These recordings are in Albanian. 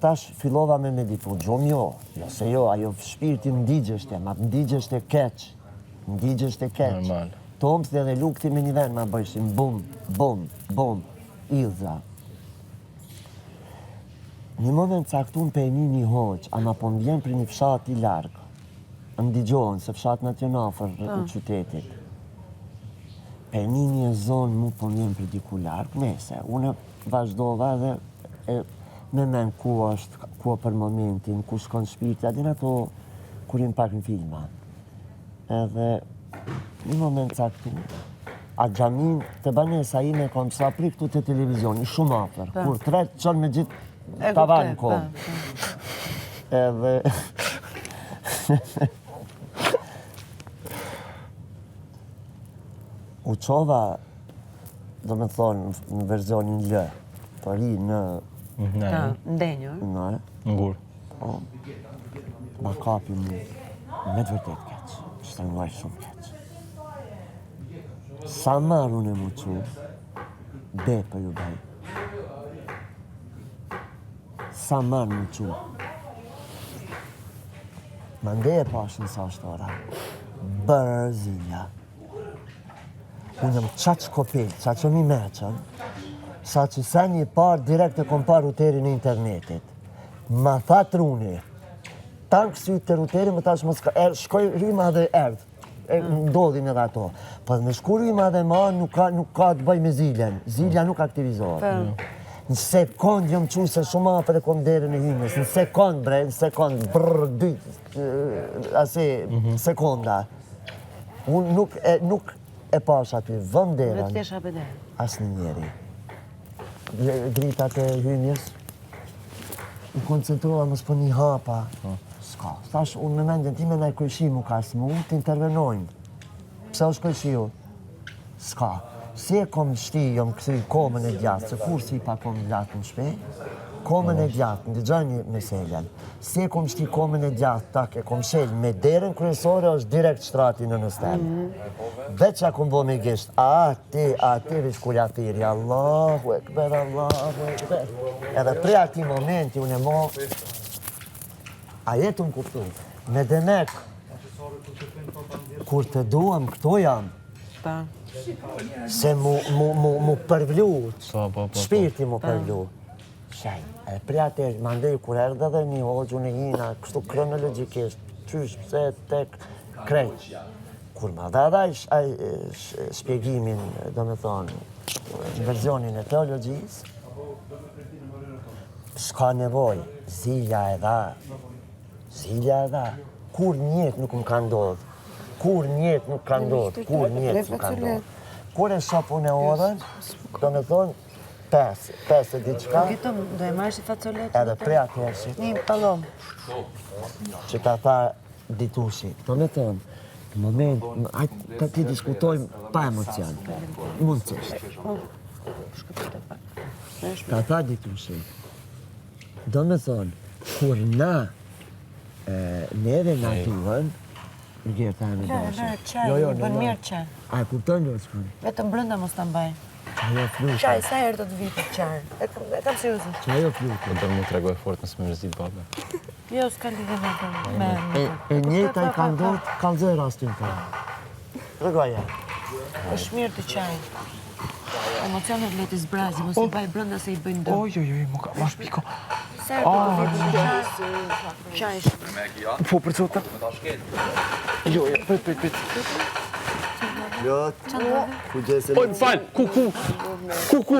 tash fillova me meditu, gjumë jo se jo, ajo shpirti më ndigjeshte, ma më ndigjeshte keq. Normal. Tomës dhe lukti me një vend ma bëjshin bum, bum, bum, idha. Një moment caktun pe një hoq, ama po më vjen për një fshat i largë. Më ndigjohen, se fshat në t'jën afer në qytetit. Pe një zonë mu po më vjen për diku largë, nese, une vazhdova dhe me men ku është, ku për momentin, ku shkon shpirti, adin ato kur jem pak në filma. Edhe një moment caktun, a gjamin të banesa ime kom sa prik këtu të televizioni, shumë afer, kur tret qënë me gjithë tavan kom. Edhe... U qova, do me thonë, në verzionin lë, të ri në... Ndenjur? Në... Ngur. Ma kapi mu, me të vërtet keq, shtërnuaj shumë keq. Sa marrë unë e mu qu, be për ju bej. Sa marrë mu qu. Ma nde e pashën sa është ora. Bërëzilja. Unë jam qaq kopil, qaq që mi meqën, sa që sa një parë direkt e kom parë ruteri në internetit. Ma tha truni, tanë kësyt të ruteri, më tash më s'ka, shkoj rima dhe erdhë. Ndodhin edhe ato. Po dhe me shku rima dhe ma nuk ka të bëj me ziljen. Zilja nuk aktivizohet. Në sekund jam qu se shumë afer e kom derën e hymës. Në sekund bre, në sekund, brrr, dy, sekonda. Unë nuk e pash aty, vëm derën. Vetë kesh hapë derën? Asë një njeri. Gritat e hymjes, u koncentrova më s'po një hapa. Ska. Thash, unë me mendjen time në e kërëshimu ka s'mu, t'intervenojnë. Pse është kërëshiu? Ska. Si e kom shti, jom këthy komën e gjatë, se kur si pa kom gjatë në shpe, komën e gjatë, në dëgjani meseljen. Si e kom shti komën e gjatë, tak e kom shel, me derën kryesore është direkt shtrati në nëstem. Veç që kom bo me gisht, ati vish kulja thiri, Allahu ekber, Allahu ekber. Edhe pre ati momenti, unë e mo, a jetu më kuptu, me demek, kur të duam, këto jam, se mu përvlu, shpirti mu përvlu. Shaj, e pre ati, ma ndej, kur erdhe dhe një hoqë, unë e hina, kështu kronologikisht, qysh, pse, tek, krejt. Kur ma dha shpjegimin, do me thonë, në verzionin e teologjisë, s'ka nevoj, zilja e dha, kur njët nuk më ka ndodhë, kur njët nuk ka ndodhë. Kur e shopun e orën, do me thonë, 5 e diqka, do e marrë si facolet? edhe pre atërshit, Një palom. që ka tha ditushi, do me thonë, në moment, hajtë ti diskutojmë pa emocion, mund qështë. Ka tha ditushi, do me thonë, kur na neve na duhen, në gjerë ta e me bashkë. Qaj, bën mirë qaj. A e kuptojnë jo s'pën? Vetëm brënda mos të mbaj. Qajo flutë. Qaj, sa herë do të vitë qaj? E kam si uzi. Qajo flutë. Do mu të regoj fort nësë me mërzit baba. Jo, s'ka lidhe me E njëta i ka ndodhë, kalzoj rastin të. Regoja. është mirë të qaj. Emocionet le të zbrazi, mos i baj brënda se i bëjnë dërë. Ojojoj, ma shpiko. Sa herë do të vitë qaj? Po, për cota. Jo, prit. Lot, ku gjese Oj, më falë, ku,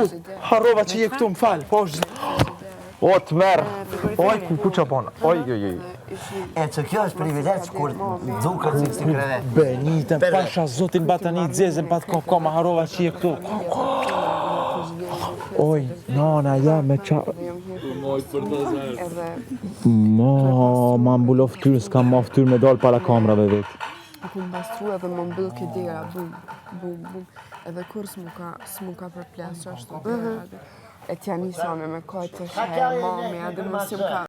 harrova që je këtu, më falë, po është... O, të merë, oj, ku që pona, oj. E që kjo është privilegj kur dukët si kreve. Benitën, pasha zotin batani, dzezën pat koma, harrova që je këtu. Oj, nana, ja, me qa... Ma mbulo ftyrë, s'kam ma ftyrë me dollë para kamrave vetë. A ku mbastru edhe më mbyll këtë dera, bum. Edhe kur s'mu ka përplasë ashtu. E t'ja nisa me kajtë të shajë mami, edhe më s'jum ka...